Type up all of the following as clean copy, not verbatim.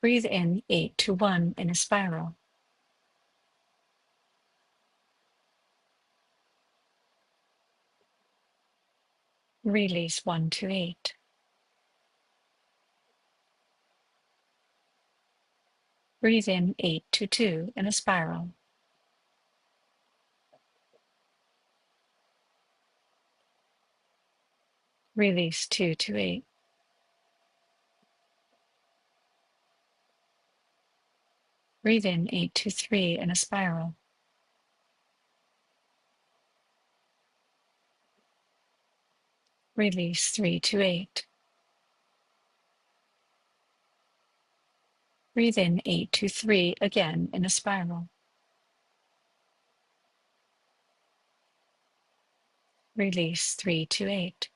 Breathe in 8 to 1 in a spiral. Release 1 to 8. Breathe in 8 to 2 in a spiral. Release 2 to 8. Breathe in 8 to 3 in a spiral. Release 3 to 8. Breathe in 8 to 3 again in a spiral. Release 3 to 8.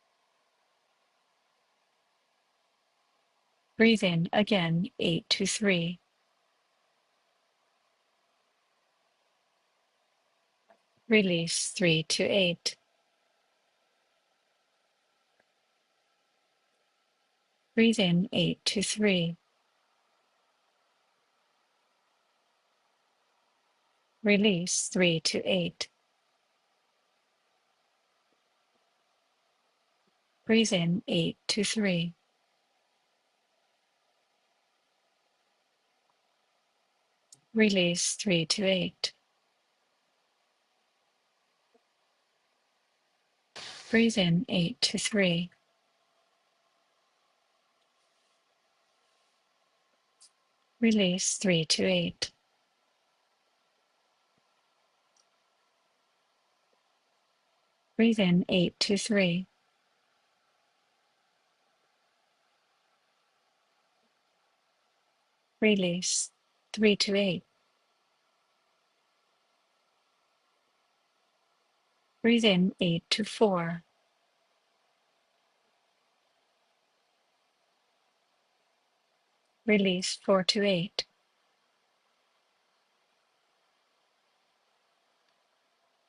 Breathe in again 8 to 3. Release 3 to 8. Breathe in 8 to 3. Release 3 to 8. Breathe in 8 to 3. Release 3 to 8. Breathe in 8 to 3. Release 3 to 8. Breathe in 8 to 3. Release 3 to 8. Breathe in 8 to 4. Release 4 to 8.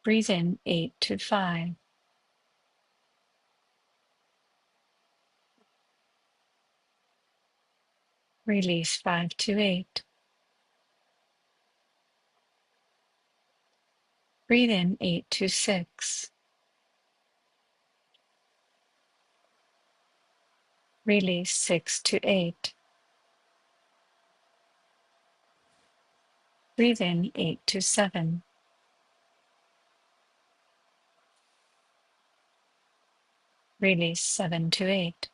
Breathe in 8 to 5. Release 5 to 8. Breathe in 8 to 6. Release 6 to 8. Breathe in 8 to 7. Release 7 to 8.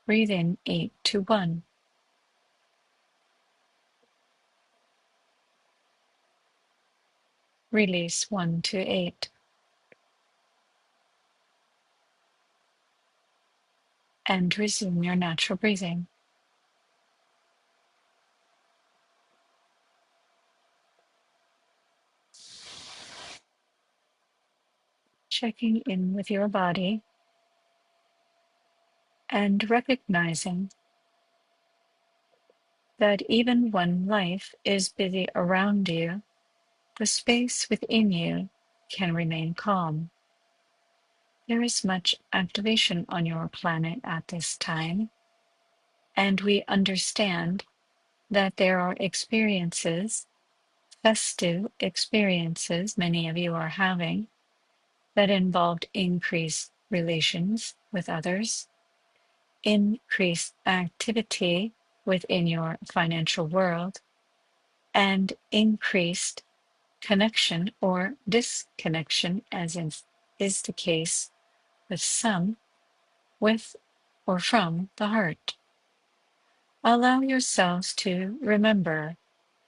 Breathe in 8 to 1. Release 1 to 8. And resume your natural breathing. Checking in with your body and recognizing that even when life is busy around you, the space within you can remain calm. There is much activation on your planet at this time, and we understand that there are experiences, festive experiences many of you are having, that involved increased relations with others, increased activity within your financial world, and increased connection or disconnection, as is the case with some, with or from the heart. Allow yourselves to remember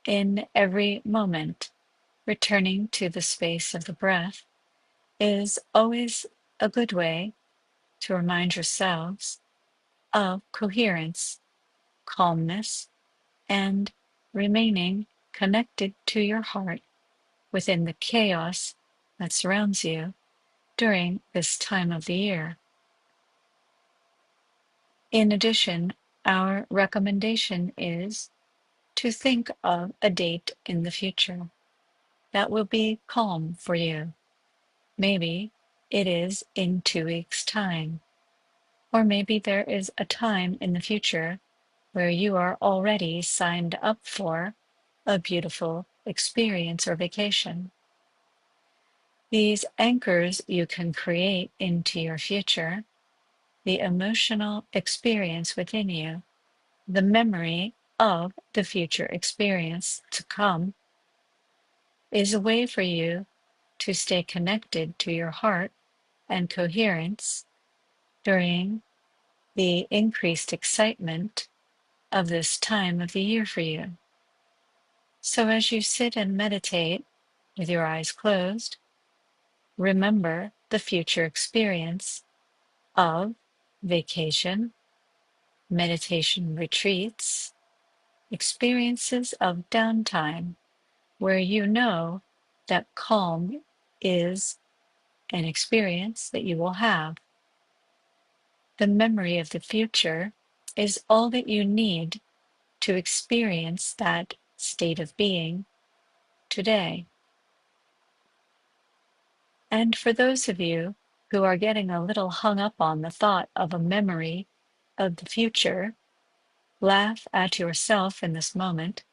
in every moment, returning to the space of the breath is always a good way to remind yourselves of coherence, calmness, and remaining connected to your heart within the chaos that surrounds you during this time of the year. In addition, our recommendation is to think of a date in the future that will be calm for you. Maybe it is in 2 weeks' time. Or maybe there is a time in the future where you are already signed up for a beautiful experience or vacation. These anchors you can create into your future, the emotional experience within you, the memory of the future experience to come, is a way for you to stay connected to your heart and coherence during the increased excitement of this time of the year for you. So as you sit and meditate with your eyes closed, remember the future experience of vacation, meditation retreats, experiences of downtime where you know that calm is an experience that you will have. The memory of the future is all that you need to experience that state of being today. And for those of you who are getting a little hung up on the thought of a memory of the future, laugh at yourself in this moment,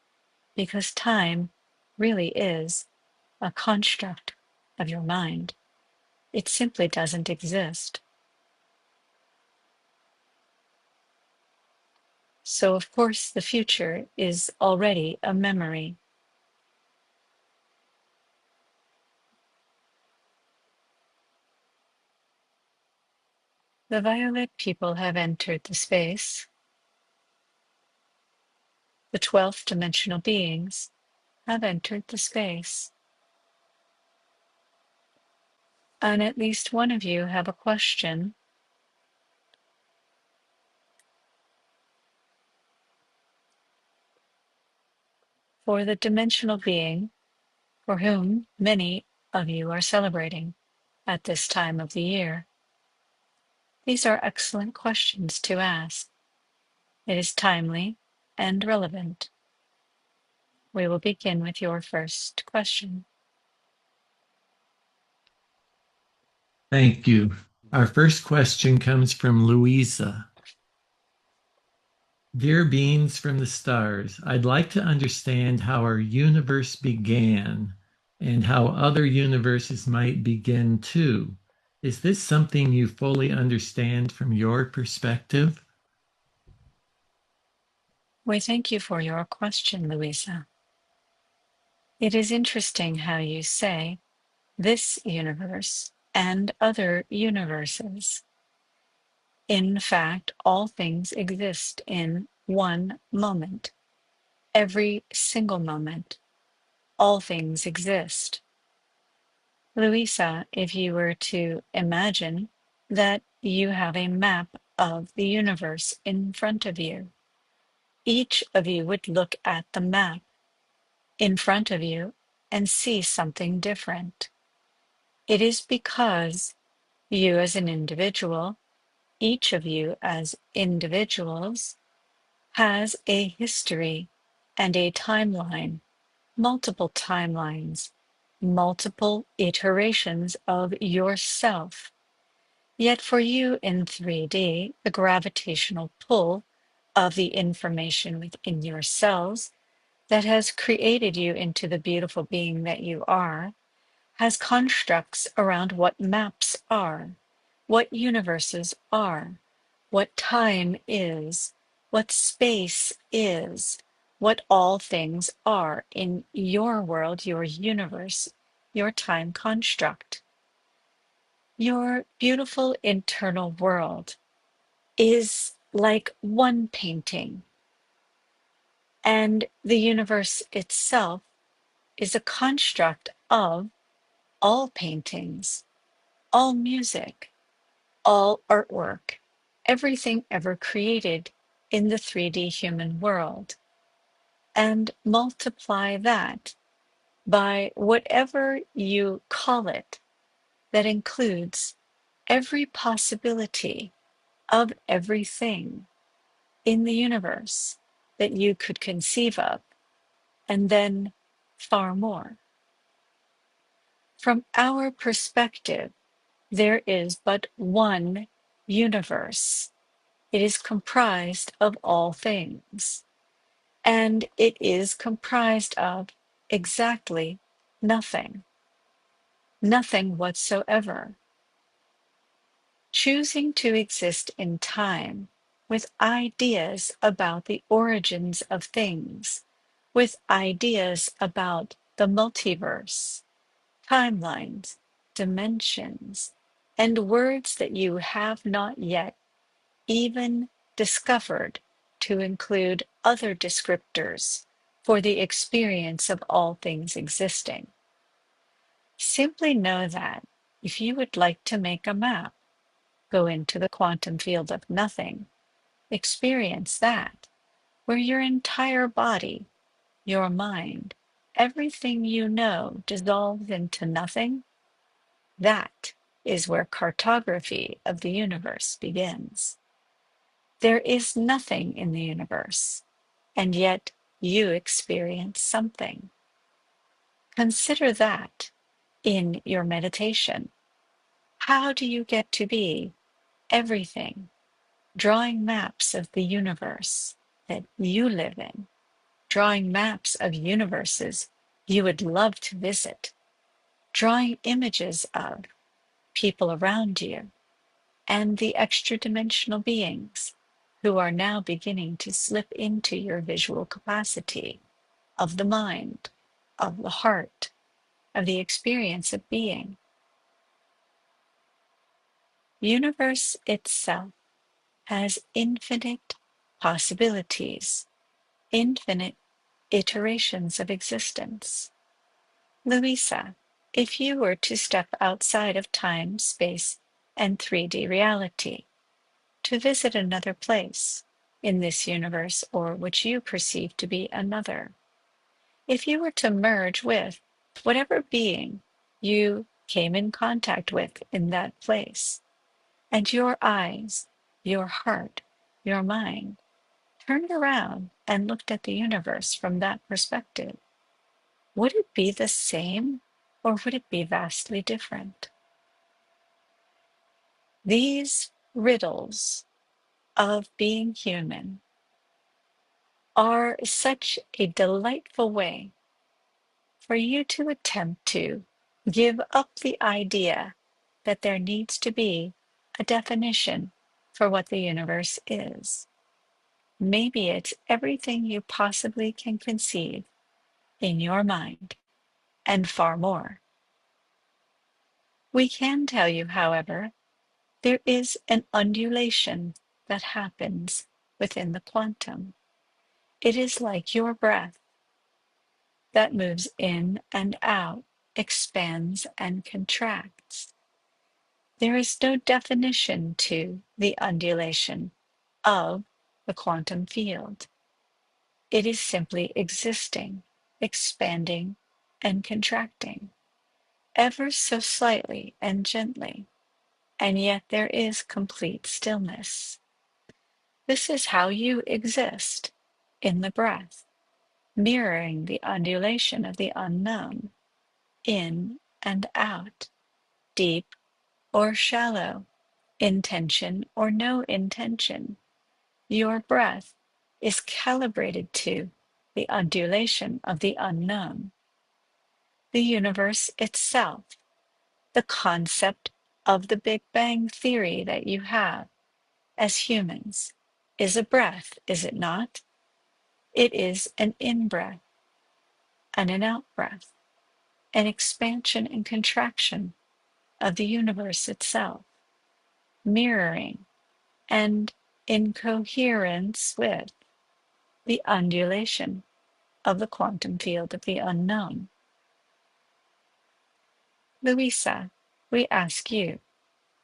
because time really is a construct of your mind. It simply doesn't exist. So, of course, the future is already a memory. The violet people have entered the space. The 12th dimensional beings have entered the space. And at least one of you have a question for the dimensional being for whom many of you are celebrating at this time of the year. These are excellent questions to ask. It is timely and relevant. We will begin with your first question. Thank you. Our first question comes from Louisa. Dear beings from the stars, I'd like to understand how our universe began and how other universes might begin too. Is this something you fully understand from your perspective? We thank you for your question, Louisa. It is interesting how you say this universe and other universes. In fact, all things exist in one moment. Every single moment, all things exist. Louisa, if you were to imagine that you have a map of the universe in front of you, each of you would look at the map in front of you and see something different. It is because you as an individual, each of you as individuals, has a history and a timeline, multiple timelines, multiple iterations of yourself. Yet for you in 3D, the gravitational pull of the information within your cells that has created you into the beautiful being that you are has constructs around what maps are, what universes are, what time is, what space is, what all things are in your world, your universe, your time construct. Your beautiful internal world is like one painting, and the universe itself is a construct of all paintings, all music, all artwork, everything ever created in the 3D human world, and multiply that by whatever you call it that includes every possibility of everything in the universe that you could conceive of, and then far more. From our perspective, there is but one universe. It is comprised of all things, and it is comprised of exactly nothing, nothing whatsoever. Choosing to exist in time with ideas about the origins of things, with ideas about the multiverse, timelines, dimensions, and words that you have not yet even discovered to include other descriptors for the experience of all things existing. Simply know that if you would like to make a map, go into the quantum field of nothing, experience that, where your entire body, your mind, everything you know dissolves into nothing. That is where cartography of the universe begins. There is nothing in the universe, and yet you experience something. Consider that in your meditation. How do you get to be everything? Drawing maps of the universe that you live in, drawing maps of universes you would love to visit, drawing images of people around you and the extra dimensional beings who are now beginning to slip into your visual capacity of the mind, of the heart, of the experience of being. Universe itself has infinite possibilities, infinite iterations of existence. Louisa, if you were to step outside of time, space, and 3D reality, to visit another place in this universe or which you perceive to be another, if you were to merge with whatever being you came in contact with in that place, and your eyes, your heart, your mind turned around and looked at the universe from that perspective, would it be the same or would it be vastly different? These riddles of being human are such a delightful way for you to attempt to give up the idea that there needs to be a definition for what the universe is. Maybe it's everything you possibly can conceive in your mind and far more. We can tell you, however, there is an undulation that happens within the quantum. It is like your breath that moves in and out, expands and contracts. There is no definition to the undulation of the quantum field. It is simply existing, expanding, and contracting, ever so slightly and gently, and yet there is complete stillness. This is how you exist in the breath, mirroring the undulation of the unknown, in and out, deep or shallow, intention or no intention. Your breath is calibrated to the undulation of the unknown. The universe itself, the concept of the Big Bang theory that you have as humans, is a breath, is it not? It is an in-breath and an out-breath, an expansion and contraction of the universe itself, mirroring and in coherence with the undulation of the quantum field of the unknown. Louisa, we ask you,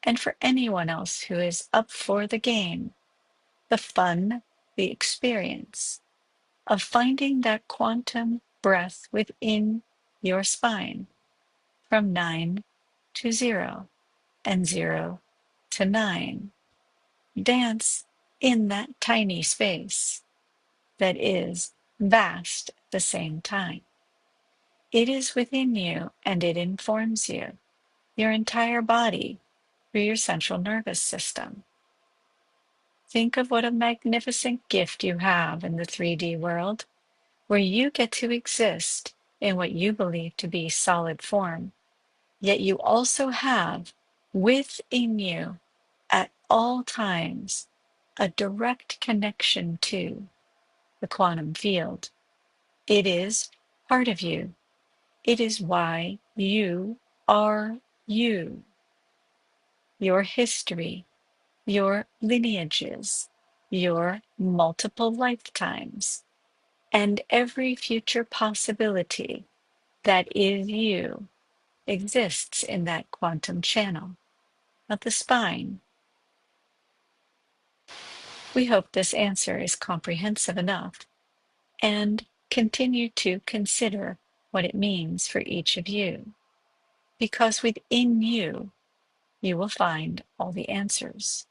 and for anyone else who is up for the game, the fun, the experience of finding that quantum breath within your spine from 9 to 0 and 0 to 9. Dance in that tiny space that is vast at the same time. It is within you and it informs you, your entire body, through your central nervous system. Think of what a magnificent gift you have in the 3D world, where you get to exist in what you believe to be solid form, yet you also have within you at all times a direct connection to the quantum field. It is part of you. It is why you are you. Your history, your lineages, your multiple lifetimes, and every future possibility that is you exists in that quantum channel of the spine. We hope this answer is comprehensive enough, and continue to consider what it means for each of you, because within you, you will find all the answers.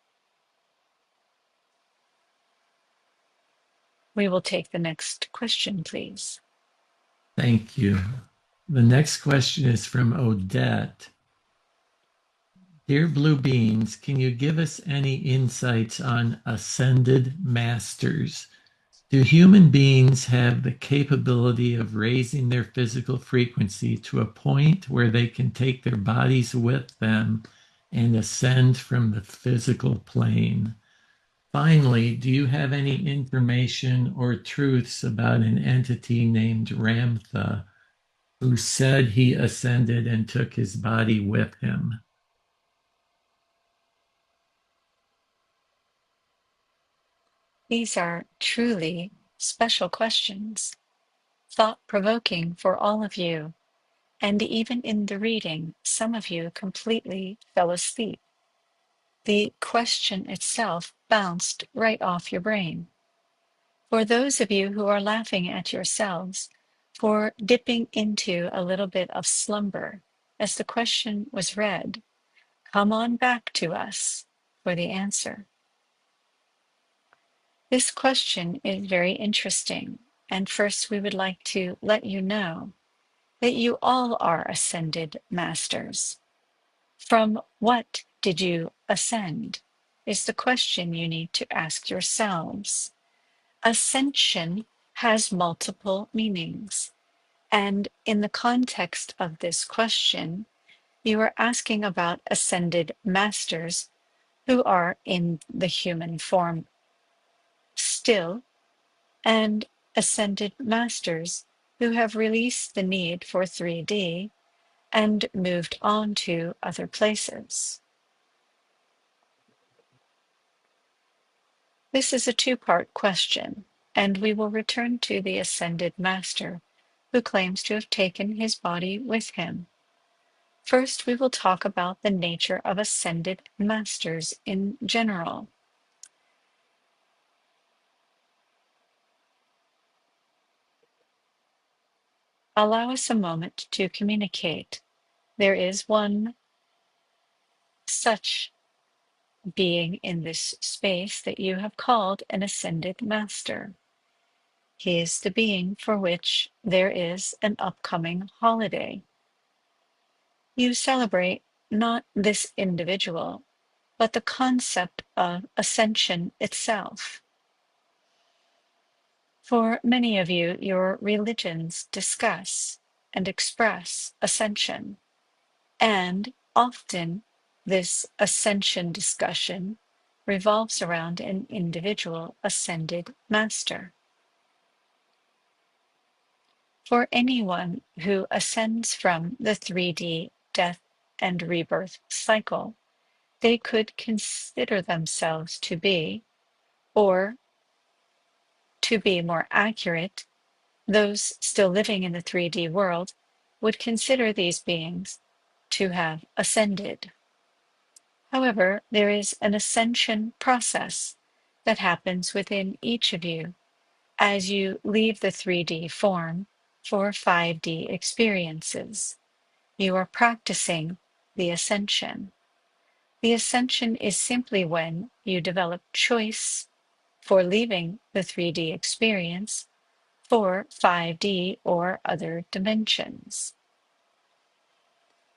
We will take the next question, please. Thank you. The next question is from Odette. Dear Blue Beans, can you give us any insights on ascended masters? Do human beings have the capability of raising their physical frequency to a point where they can take their bodies with them and ascend from the physical plane? Finally, do you have any information or truths about an entity named Ramtha who said he ascended and took his body with him? These are truly special questions, thought-provoking for all of you, and even in the reading, some of you completely fell asleep. The question itself bounced right off your brain. For those of you who are laughing at yourselves for dipping into a little bit of slumber as the question was read, come on back to us for the answer. This question is very interesting, and first we would like to let you know that you all are ascended masters. From what did you ascend is the question you need to ask yourselves. Ascension has multiple meanings, and in the context of this question, you are asking about ascended masters who are in the human form still, and ascended masters who have released the need for 3D and moved on to other places. This is a two-part question, and we will return to the ascended master who claims to have taken his body with him. First, we will talk about the nature of ascended masters in general. Allow us a moment to communicate. There is one such being in this space that you have called an ascended master. He is the being for which there is an upcoming holiday. You celebrate not this individual, but the concept of ascension itself. For many of you, your religions discuss and express ascension, and often this ascension discussion revolves around an individual ascended master. For anyone who ascends from the 3D death and rebirth cycle, they could consider themselves to be, or to be more accurate, those still living in the 3D world would consider these beings to have ascended. However, there is an ascension process that happens within each of you as you leave the 3D form for 5D experiences. You are practicing the ascension. The ascension is simply when you develop choice for leaving the 3D experience for 5D or other dimensions.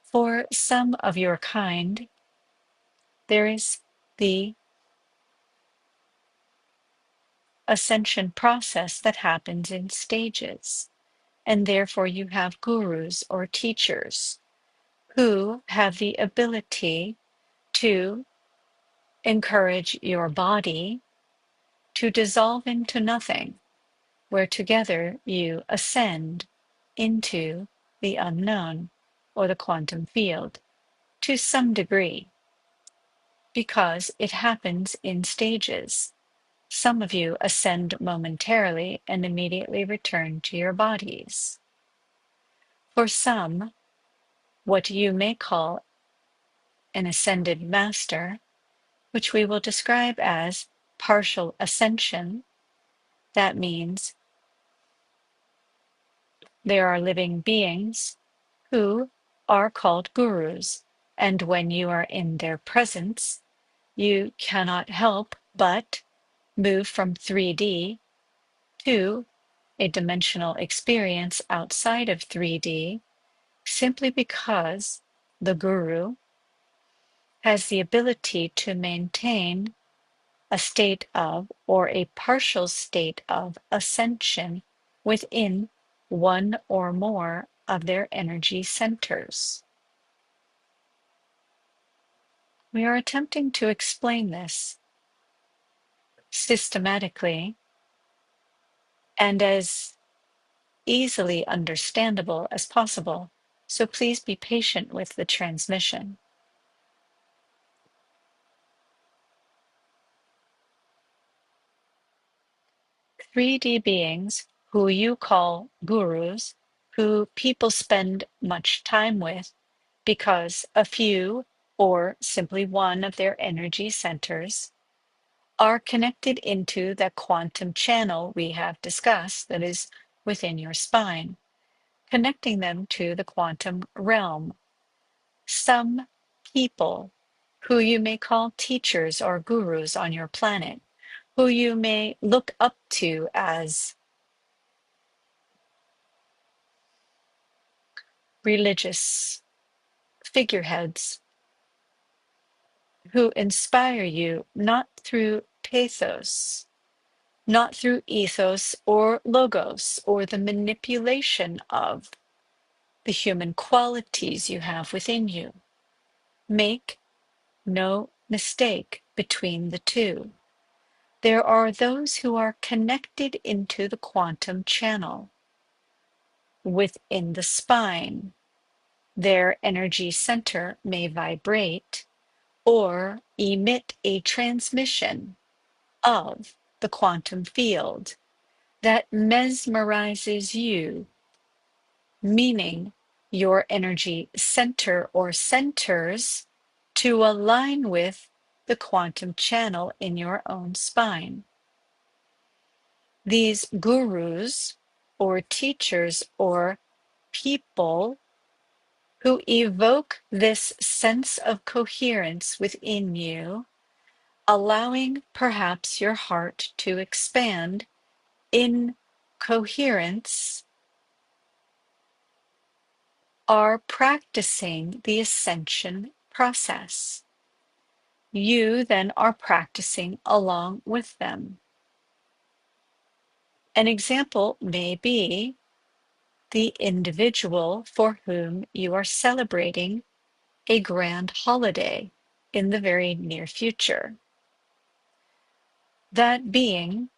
For some of your kind, there is the ascension process that happens in stages, and therefore you have gurus or teachers who have the ability to encourage your body to dissolve into nothing, where together you ascend into the unknown or the quantum field to some degree, because it happens in stages. Some of you ascend momentarily and immediately return to your bodies. For some, what you may call an ascended master, which we will describe as partial ascension, that means there are living beings who are called gurus, and when you are in their presence, you cannot help but move from 3D to a dimensional experience outside of 3D, simply because the guru has the ability to maintain a state of or a partial state of ascension within one or more of their energy centers. We are attempting to explain this systematically and as easily understandable as possible, so please be patient with the transmission. 3D beings who you call gurus, who people spend much time with because a few or simply one of their energy centers are connected into the quantum channel we have discussed that is within your spine, connecting them to the quantum realm. Some people who you may call teachers or gurus on your planet, who you may look up to as religious figureheads, who inspire you not through pathos, not through ethos or logos or the manipulation of the human qualities you have within you. Make no mistake between the two. There are those who are connected into the quantum channel within the spine. Their energy center may vibrate or emit a transmission of the quantum field that mesmerizes you, meaning your energy center or centers to align with the quantum channel in your own spine. These gurus or teachers or people who evoke this sense of coherence within you, allowing perhaps your heart to expand in coherence, are practicing the ascension process. You then are practicing along with them. An example may be the individual for whom you are celebrating a grand holiday in the very near future. That being,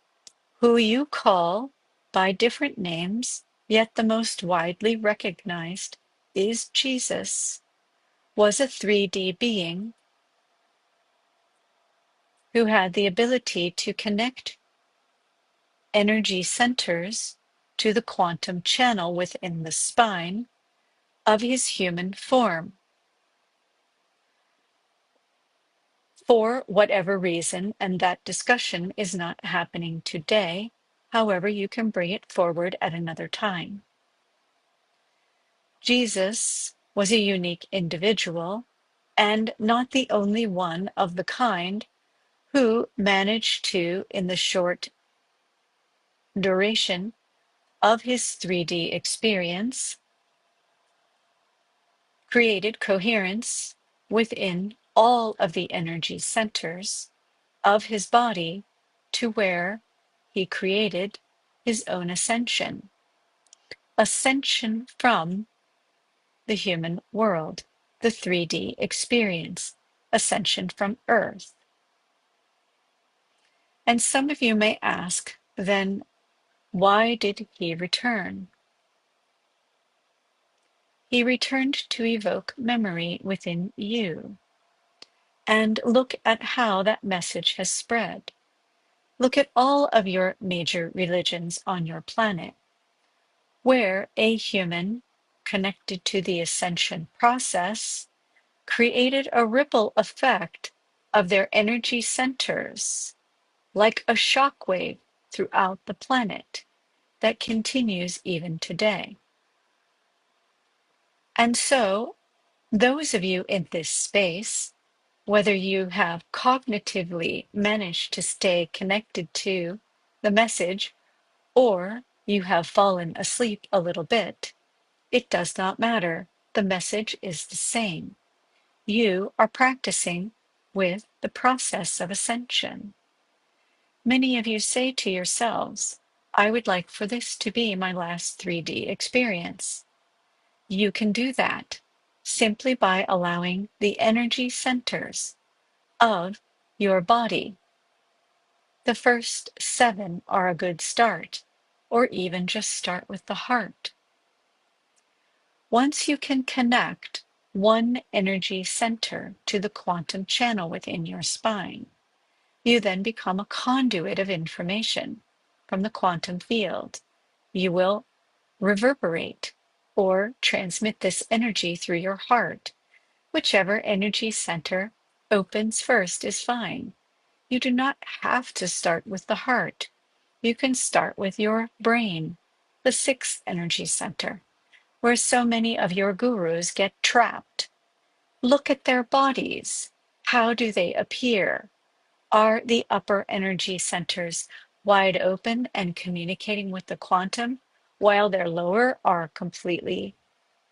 who you call by different names, yet the most widely recognized is Jesus, was a 3D being who had the ability to connect energy centers to the quantum channel within the spine of his human form. For whatever reason, and that discussion is not happening today, however, you can bring it forward at another time. Jesus was a unique individual, and not the only one of the kind who managed to, in the short duration of his 3D experience, created coherence within all of the energy centers of his body to where he created his own ascension, ascension from the human world, the 3D experience, ascension from Earth. And some of you may ask, then why did he return? He returned to evoke memory within you. And look at how that message has spread. Look at all of your major religions on your planet, where a human connected to the ascension process created a ripple effect of their energy centers, like a shockwave throughout the planet that continues even today. And so, those of you in this space, whether you have cognitively managed to stay connected to the message or you have fallen asleep a little bit, it does not matter. The message is the same. You are practicing with the process of ascension. Many of you say to yourselves, I would like for this to be my last 3D experience. You can do that simply by allowing the energy centers of your body. The first 7 are a good start, or even just start with the heart. Once you can connect one energy center to the quantum channel within your spine, you then become a conduit of information from the quantum field. You will reverberate or transmit this energy through your heart. Whichever energy center opens first is fine. You do not have to start with the heart. You can start with your brain, the 6th energy center, where so many of your gurus get trapped. Look at their bodies. How do they appear? Are the upper energy centers wide open and communicating with the quantum, while their lower are completely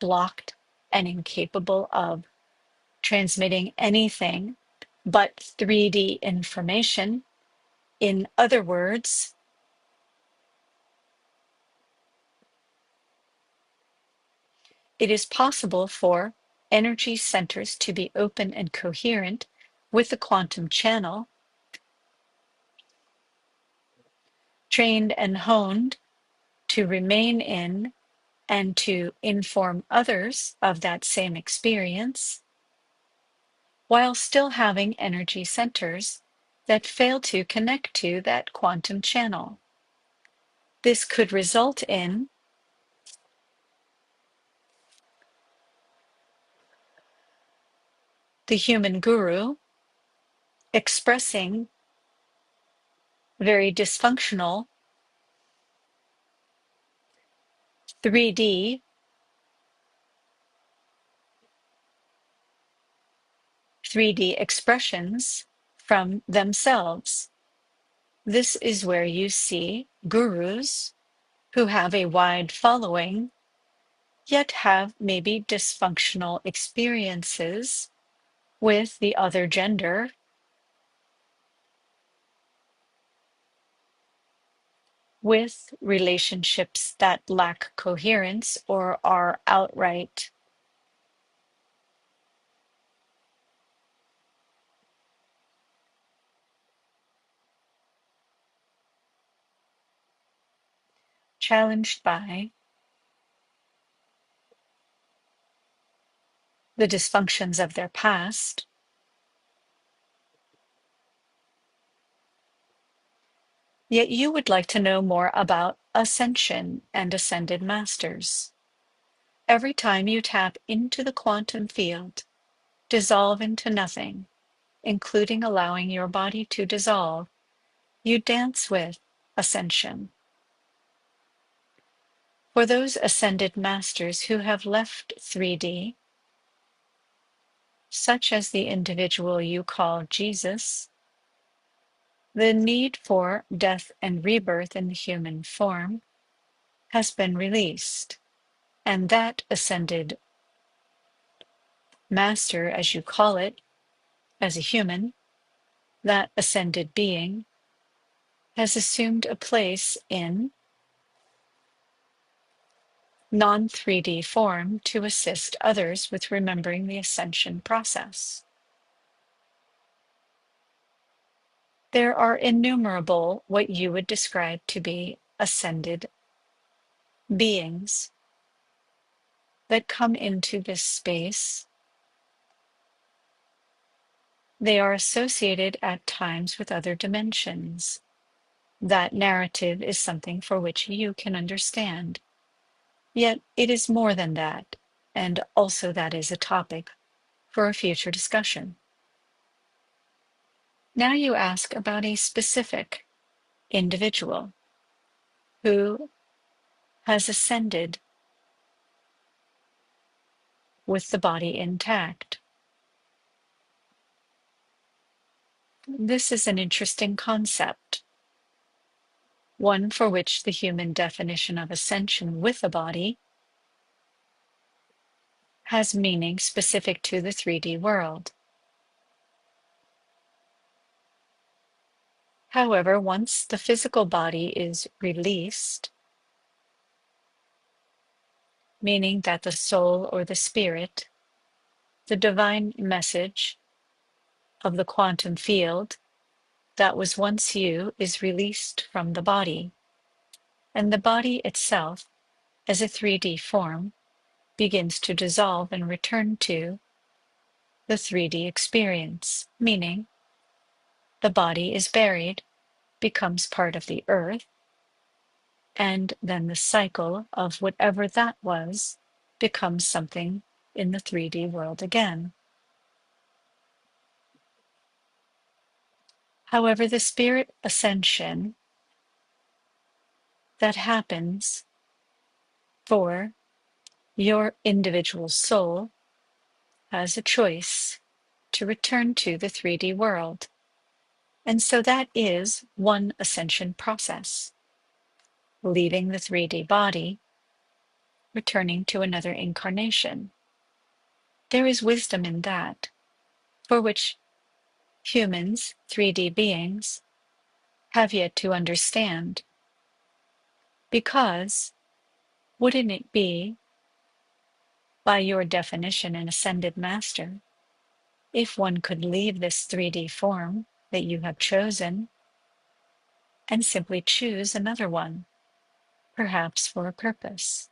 blocked and incapable of transmitting anything but 3D information? In other words, it is possible for energy centers to be open and coherent with the quantum channel, trained and honed to remain in and to inform others of that same experience, while still having energy centers that fail to connect to that quantum channel. This could result in the human guru expressing very dysfunctional 3D 3D expressions from themselves. This is where you see gurus who have a wide following, yet have maybe dysfunctional experiences with the other gender, with relationships that lack coherence or are outright challenged by the dysfunctions of their past. Yet you would like to know more about ascension and ascended masters. Every time you tap into the quantum field, dissolve into nothing, including allowing your body to dissolve, you dance with ascension. For those ascended masters who have left 3D, such as the individual you call Jesus, the need for death and rebirth in the human form has been released, and that ascended master, as you call it, as a human, that ascended being, has assumed a place in non-3D form to assist others with remembering the ascension process. There are innumerable what you would describe to be ascended beings that come into this space. They are associated at times with other dimensions. That narrative is something for which you can understand. Yet it is more than that, and also that is a topic for a future discussion. Now you ask about a specific individual who has ascended with the body intact. This is an interesting concept, one for which the human definition of ascension with a body has meaning specific to the 3D world. However, once the physical body is released, meaning that the soul or the spirit, the divine message of the quantum field that was once you, is released from the body, and the body itself, as a 3D form, begins to dissolve and return to the 3D experience, meaning the body is buried, becomes part of the earth, and then the cycle of whatever that was becomes something in the 3D world again. However, the spirit ascension that happens for your individual soul has a choice to return to the 3D world. And so that is one ascension process, leaving the 3D body, returning to another incarnation. There is wisdom in that, for which humans, 3D beings, have yet to understand. Because wouldn't it be, by your definition, an ascended master, if one could leave this 3D form that you have chosen and simply choose another one, perhaps for a purpose,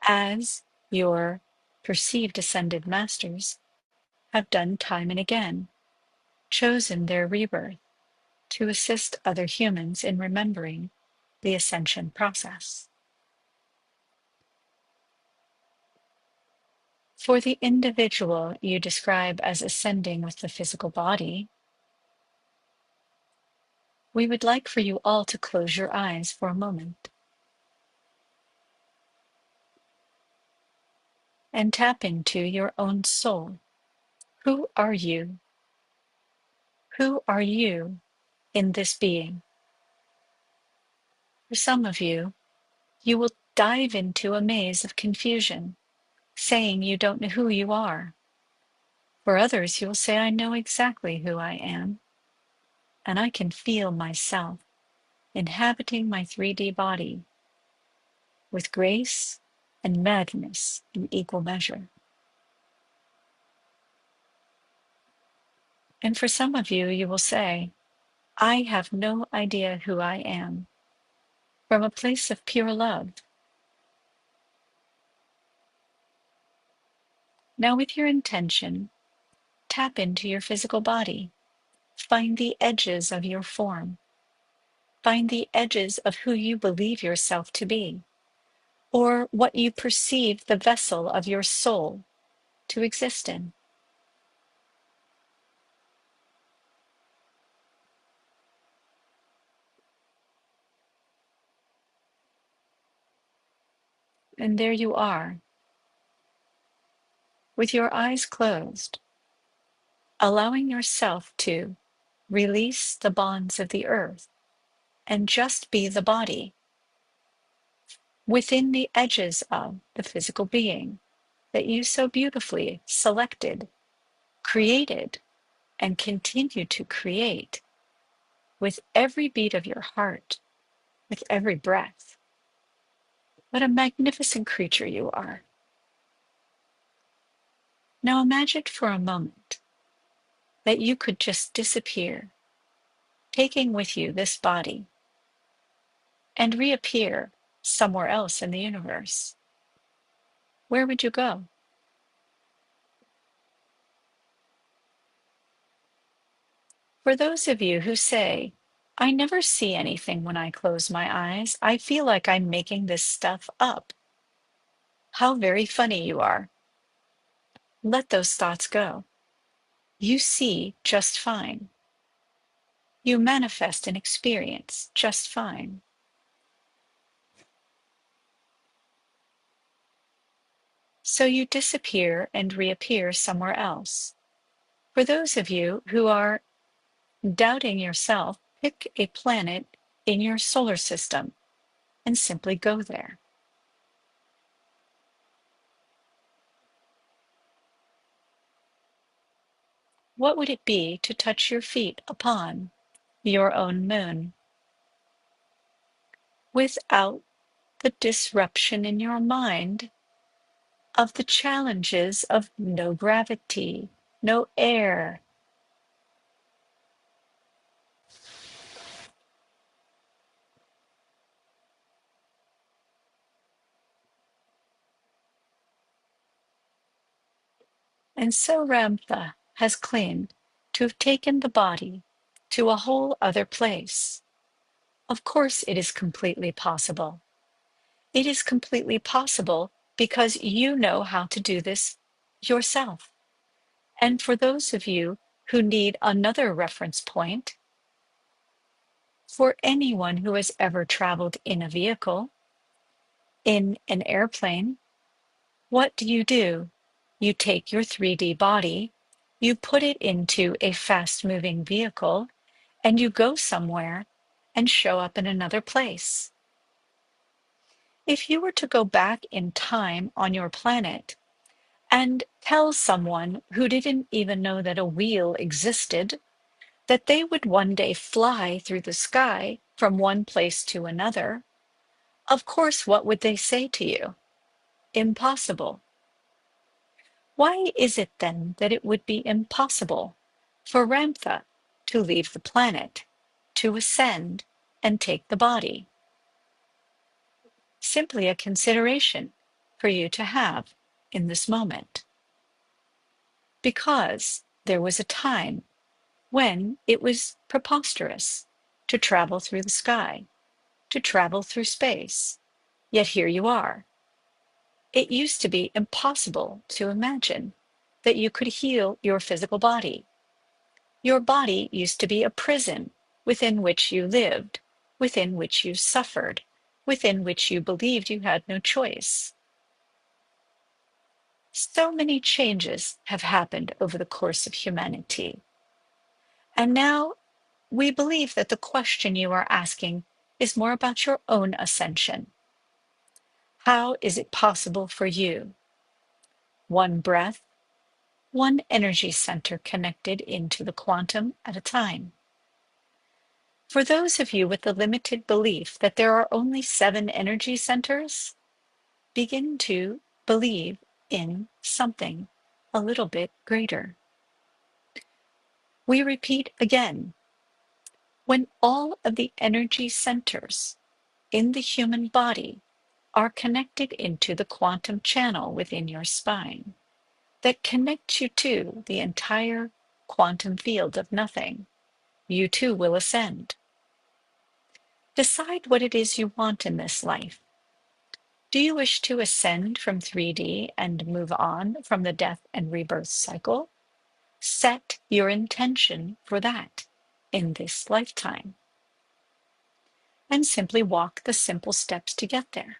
as your perceived ascended masters have done time and again, chosen their rebirth to assist other humans in remembering the ascension process. For the individual you describe as ascending with the physical body, we would like for you all to close your eyes for a moment and tap into your own soul. Who are you? Who are you in this being? For some of you, you will dive into a maze of confusion, saying you don't know who you are. For others, you will say, I know exactly who I am, and I can feel myself inhabiting my 3D body with grace and madness in equal measure. And for some of you, you will say, I have no idea who I am, from a place of pure love. Now, with your intention, tap into your physical body. Find the edges of your form. Find the edges of who you believe yourself to be, or what you perceive the vessel of your soul to exist in. And there you are, with your eyes closed, allowing yourself to release the bonds of the earth and just be the body within the edges of the physical being that you so beautifully selected, created, and continue to create with every beat of your heart, with every breath. What a magnificent creature you are. Now imagine for a moment that you could just disappear, taking with you this body, and reappear somewhere else in the universe. Where would you go? For those of you who say, I never see anything when I close my eyes, I feel like I'm making this stuff up. How very funny you are. Let those thoughts go. You see just fine. You manifest an experience just fine. So you disappear and reappear somewhere else. For those of you who are doubting yourself, pick a planet in your solar system and simply go there. What would it be to touch your feet upon your own moon without the disruption in your mind of the challenges of no gravity, no air? And so Ramtha has claimed to have taken the body to a whole other place. Of course, it is completely possible. It is completely possible because you know how to do this yourself. And for those of you who need another reference point, for anyone who has ever traveled in a vehicle, in an airplane, what do? You take your 3D body, you put it into a fast-moving vehicle, and you go somewhere and show up in another place. If you were to go back in time on your planet and tell someone who didn't even know that a wheel existed that they would one day fly through the sky from one place to another, of course, what would they say to you? Impossible. Why is it then that it would be impossible for Ramtha to leave the planet, to ascend, and take the body? Simply a consideration for you to have in this moment. Because there was a time when it was preposterous to travel through the sky, to travel through space. Yet here you are. It used to be impossible to imagine that you could heal your physical body. Your body used to be a prison within which you lived, within which you suffered, within which you believed you had no choice. So many changes have happened over the course of humanity. And now we believe that the question you are asking is more about your own ascension. How is it possible for you? One breath, one energy center connected into the quantum at a time. For those of you with the limited belief that there are only 7 energy centers, begin to believe in something a little bit greater. We repeat again, when all of the energy centers in the human body are connected into the quantum channel within your spine that connects you to the entire quantum field of nothing, you too will ascend. Decide what it is you want in this life. Do you wish to ascend from 3D and move on from the death and rebirth cycle? Set your intention for that in this lifetime and simply walk the simple steps to get there.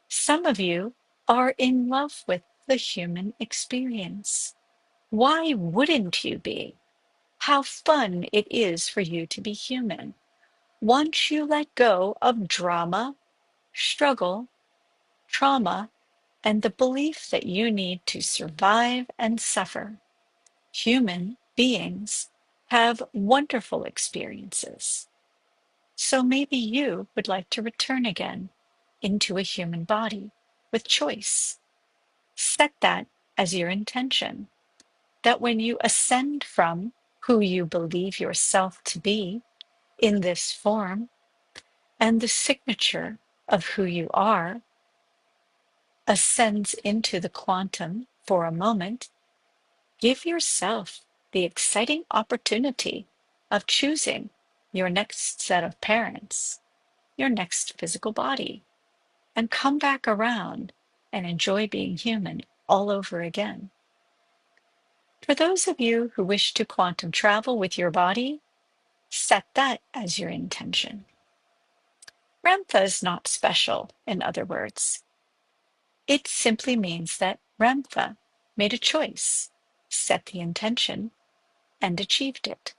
Some of you are in love with the human experience. Why wouldn't you be? How fun it is for you to be human. Once you let go of drama, struggle, trauma, and the belief that you need to survive and suffer, human beings have wonderful experiences. So maybe you would like to return again into a human body with choice. Set that as your intention, that when you ascend from who you believe yourself to be in this form and the signature of who you are ascends into the quantum for a moment, give yourself the exciting opportunity of choosing your next set of parents, your next physical body, and come back around and enjoy being human all over again. For those of you who wish to quantum travel with your body, set that as your intention. Ramtha is not special, in other words. It simply means that Ramtha made a choice, set the intention, and achieved it.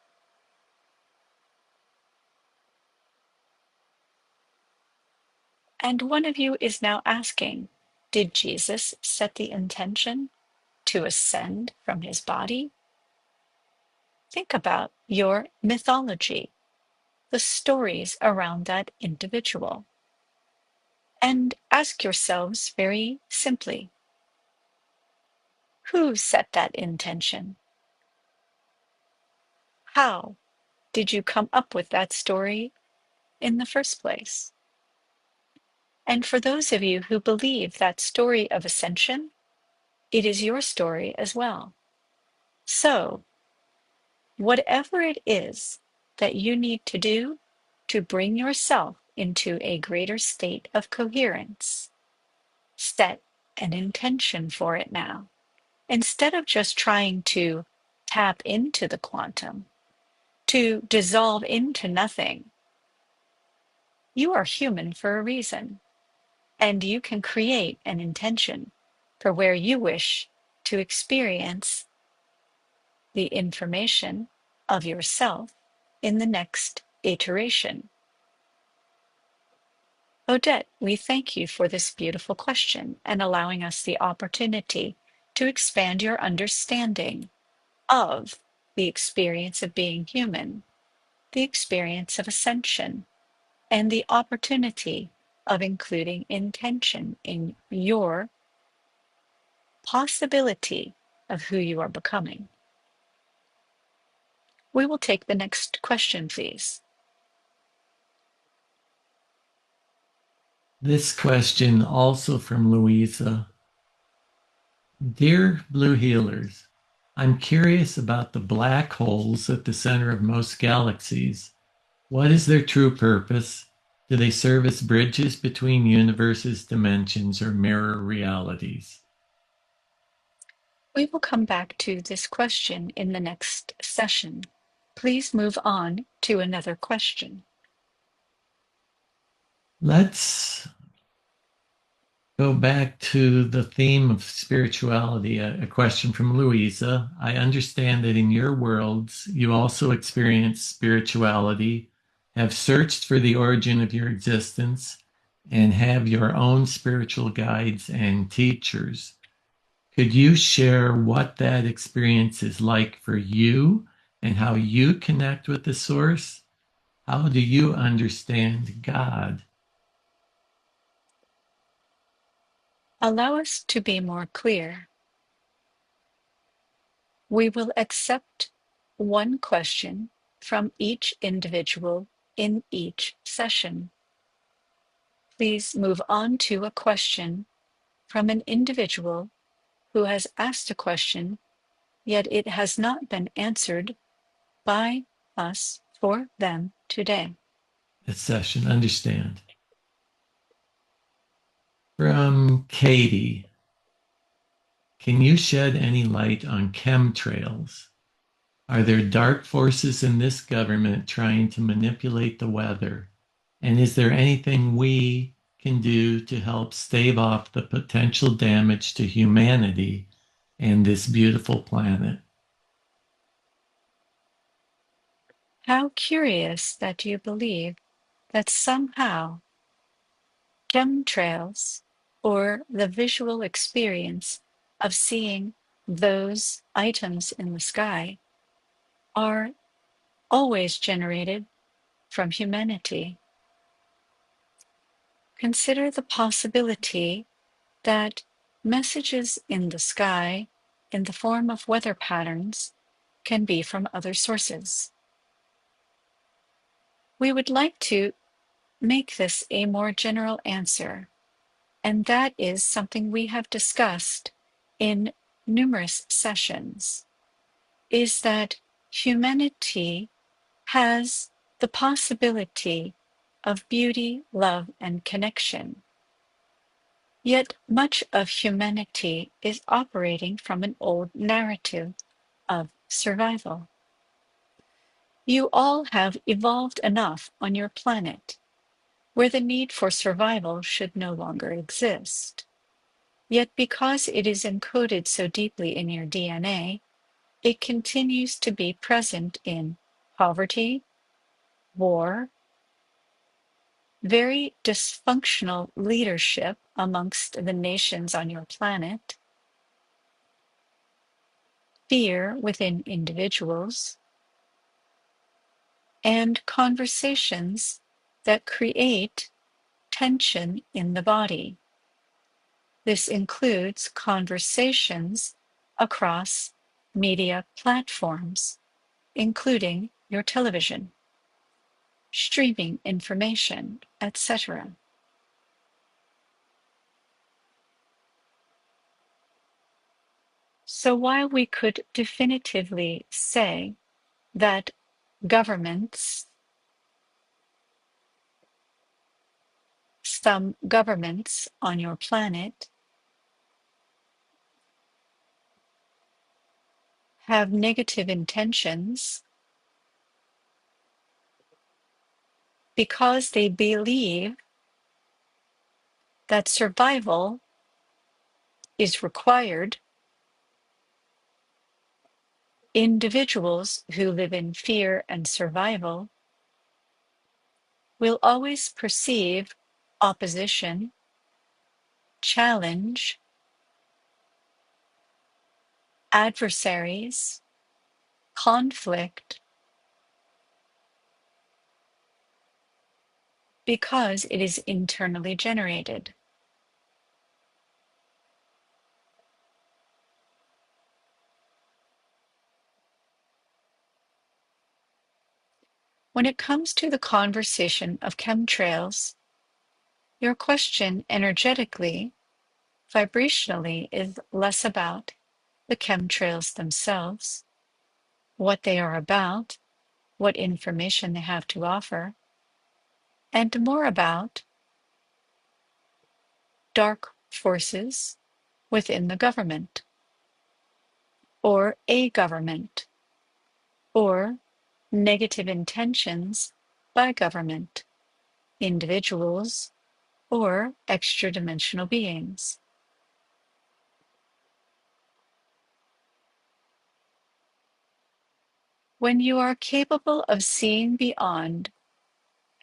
And one of you is now asking, did Jesus set the intention to ascend from his body? Think about your mythology, the stories around that individual, and ask yourselves very simply, who set that intention? How did you come up with that story in the first place? And for those of you who believe that story of ascension, it is your story as well. So, whatever it is that you need to do to bring yourself into a greater state of coherence, set an intention for it now. Instead of just trying to tap into the quantum, to dissolve into nothing, you are human for a reason, and you can create an intention for where you wish to experience the information of yourself in the next iteration. Odette, we thank you for this beautiful question and allowing us the opportunity to expand your understanding of the experience of being human, the experience of ascension, and the opportunity of including intention in your possibility of who you are becoming. We will take the next question, please. This question, also from Louisa. Dear Blue Healers, I'm curious about the black holes at the center of most galaxies. What is their true purpose? Do they serve as bridges between universes, dimensions, or mirror realities? We will come back to this question in the next session. Please move on to another question. Let's go back to the theme of spirituality. A question from Louisa. I understand that in your worlds, you also experience spirituality, have searched for the origin of your existence, and have your own spiritual guides and teachers. Could you share what that experience is like for you and how you connect with the source? How do you understand God? Allow us to be more clear. We will accept one question from each individual in each session. Please move on to a question from an individual who has asked a question, yet it has not been answered by us for them today. This session, understand. From Katie, can you shed any light on chemtrails? Are there dark forces in this government trying to manipulate the weather? And is there anything we can do to help stave off the potential damage to humanity and this beautiful planet? How curious that you believe that somehow chemtrails, or the visual experience of seeing those items in the sky, are always generated from humanity. Consider the possibility that messages in the sky in the form of weather patterns can be from other sources. We would like to make this a more general answer, and that is something we have discussed in numerous sessions, is that humanity has the possibility of beauty, love, and connection. Yet much of humanity is operating from an old narrative of survival. You all have evolved enough on your planet where the need for survival should no longer exist. Yet because it is encoded so deeply in your DNA, it continues to be present in poverty, war, very dysfunctional leadership amongst the nations on your planet, fear within individuals, and conversations that create tension in the body. This includes conversations across media platforms, including your television, streaming information, etc. So while we could definitively say that governments, some governments on your planet, have negative intentions because they believe that survival is required, individuals who live in fear and survival will always perceive opposition, challenge, adversaries, conflict, because it is internally generated. When it comes to the conversation of chemtrails, your question energetically, vibrationally, is less about the chemtrails themselves, what they are about, what information they have to offer, and more about dark forces within the government, or a government, or negative intentions by government, individuals, or extra-dimensional beings. When you are capable of seeing beyond,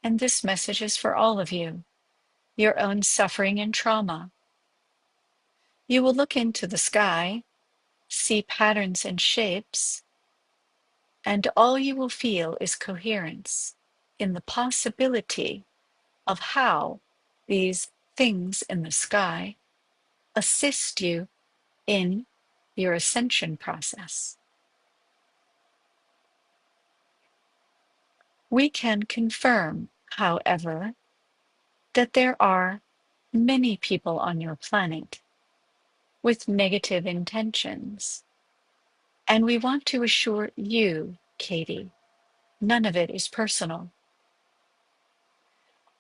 and this message is for all of you, your own suffering and trauma, you will look into the sky, see patterns and shapes, and all you will feel is coherence in the possibility of how these things in the sky assist you in your ascension process. We can confirm, however, that there are many people on your planet with negative intentions. And we want to assure you, Katie, none of it is personal.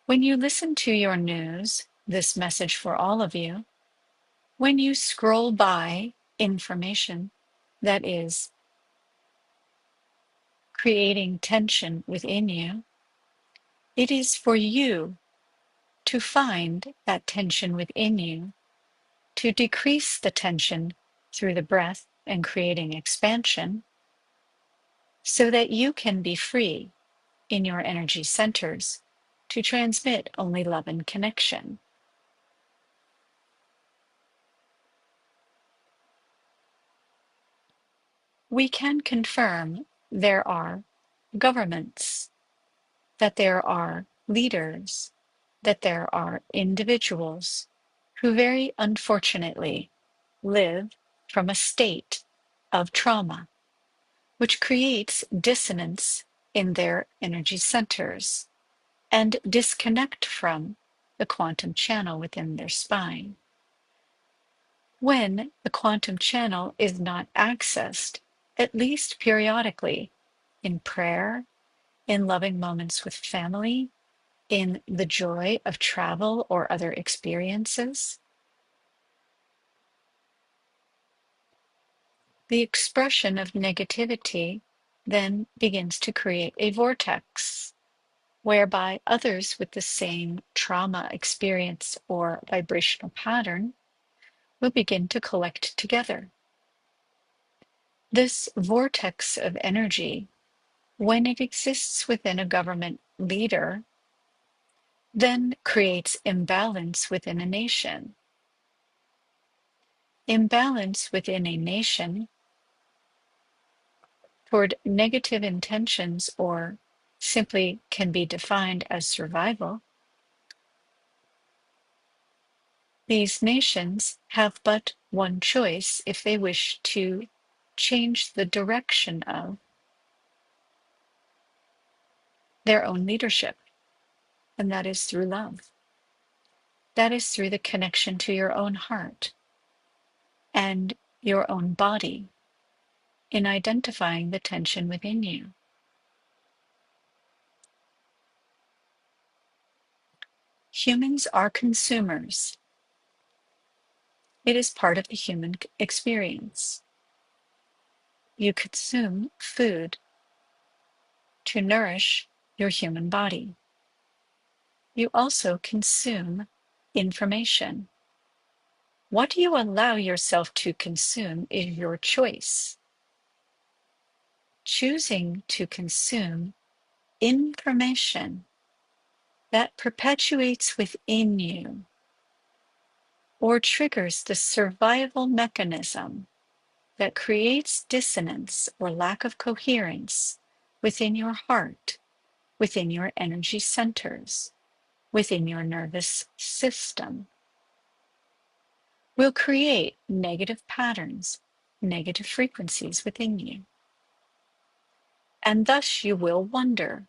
When you listen to your news, this message for all of you, when you scroll by information that is creating tension within you, it is for you to find that tension within you, to decrease the tension through the breath and creating expansion, so that you can be free in your energy centers to transmit only love and connection. We can confirm there are governments, that there are leaders, that there are individuals who very unfortunately live from a state of trauma, which creates dissonance in their energy centers and disconnect from the quantum channel within their spine. When the quantum channel is not accessed, at least periodically, in prayer, in loving moments with family, in the joy of travel or other experiences, the expression of negativity then begins to create a vortex whereby others with the same trauma experience or vibrational pattern will begin to collect together. This vortex of energy, when it exists within a government leader, then creates imbalance within a nation. Imbalance within a nation toward negative intentions, or simply can be defined as survival. These nations have but one choice if they wish to change the direction of their own leadership, and that is through love. That is through the connection to your own heart and your own body in identifying the tension within you. Humans are consumers. It is part of the human experience. You consume food to nourish your human body. You also consume information. What you allow yourself to consume is your choice. Choosing to consume information that perpetuates within you or triggers the survival mechanism that creates dissonance or lack of coherence within your heart, within your energy centers, within your nervous system, will create negative patterns, negative frequencies within you. And thus you will wonder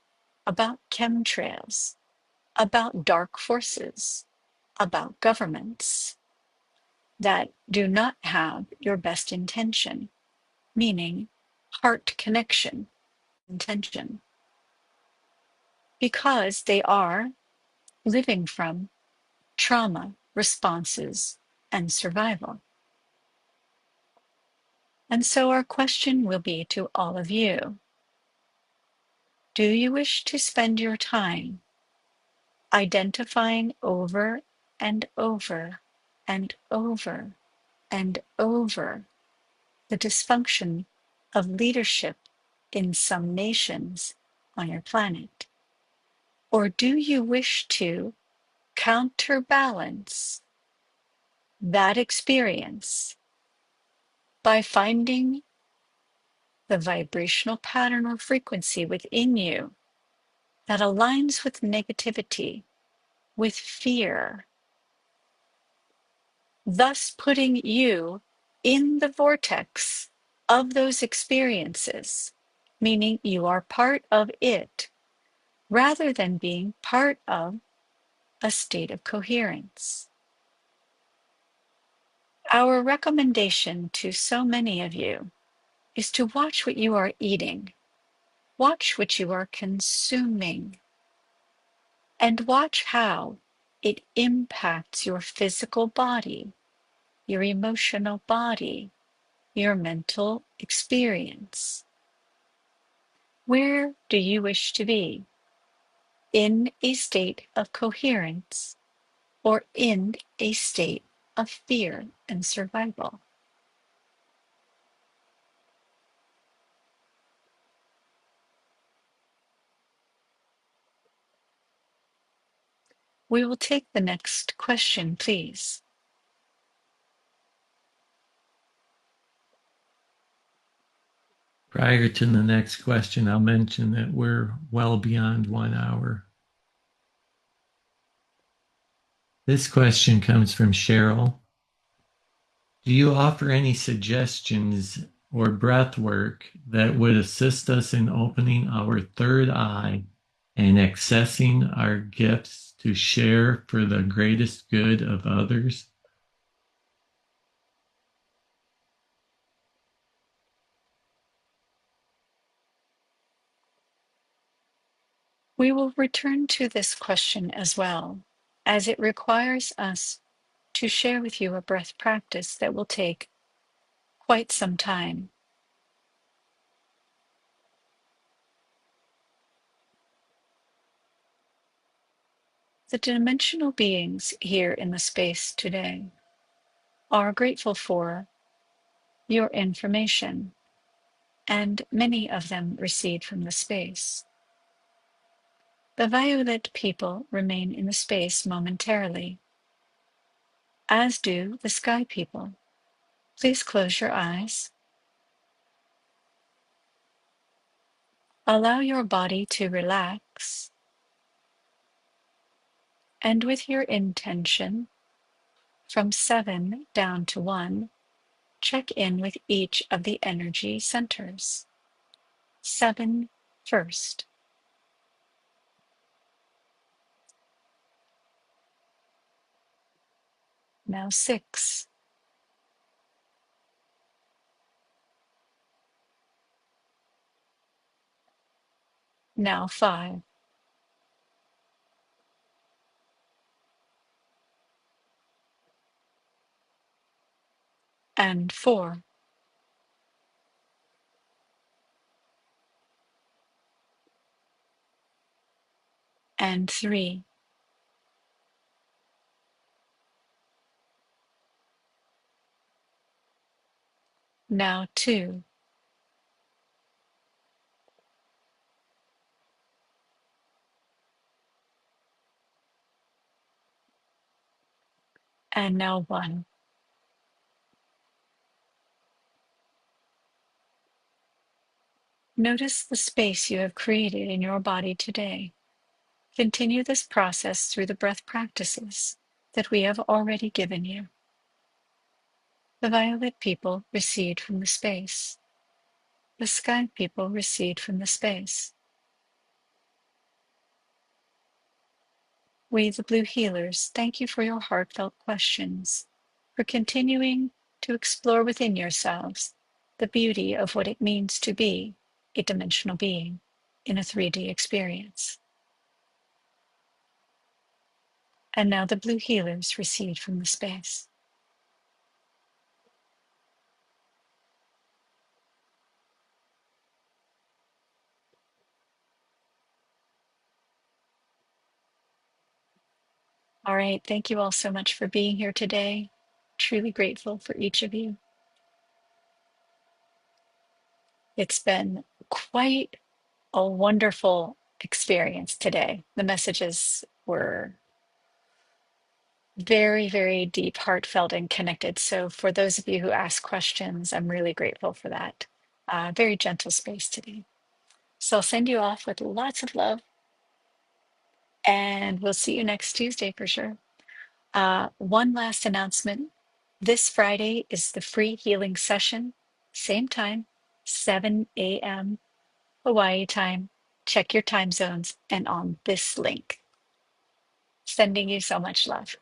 about chemtrails, about dark forces, about governments that do not have your best intention, meaning heart connection, intention, because they are living from trauma responses and survival. And so our question will be to all of you: do you wish to spend your time identifying over and over and over and over the dysfunction of leadership in some nations on your planet? Or do you wish to counterbalance that experience by finding the vibrational pattern or frequency within you that aligns with negativity, with fear, thus putting you in the vortex of those experiences, meaning you are part of it rather than being part of a state of coherence? Our recommendation to so many of you is to watch what you are eating, watch what you are consuming, and watch how it impacts your physical body, your emotional body, your mental experience. Where do you wish to be? In a state of coherence or in a state of fear and survival? We will take the next question, please. Prior to the next question, I'll mention that we're well beyond 1 hour. This question comes from Cheryl. Do you offer any suggestions or breath work that would assist us in opening our third eye and accessing our gifts to share for the greatest good of others? We will return to this question as well, as it requires us to share with you a breath practice that will take quite some time. The dimensional beings here in the space today are grateful for your information, and many of them recede from the space. The violet people remain in the space momentarily, as do the sky people. Please close your eyes. Allow your body to relax, and with your intention, from 7 down to 1, check in with each of the energy centers. 7 first. Now 6. Now 5. And 4. And 3. Now 2. And now 1. Notice the space you have created in your body today. Continue this process through the breath practices that we have already given you. The violet people recede from the space. The sky people recede from the space. We, the blue healers, thank you for your heartfelt questions, for continuing to explore within yourselves the beauty of what it means to be a dimensional being in a 3D experience. And now the blue healers recede from the space. All right, thank you all so much for being here today. Truly grateful for each of you. It's been quite a wonderful experience today. The messages were very, very deep, heartfelt, and connected. So, for those of you who asked questions, I'm really grateful for that. Very gentle space today. So, I'll send you off with lots of love, and we'll see you next Tuesday for sure. One last announcement. This Friday is the free healing session, same time, 7 a.m. Hawaii time. Check your time zones and on this link. Sending you so much love.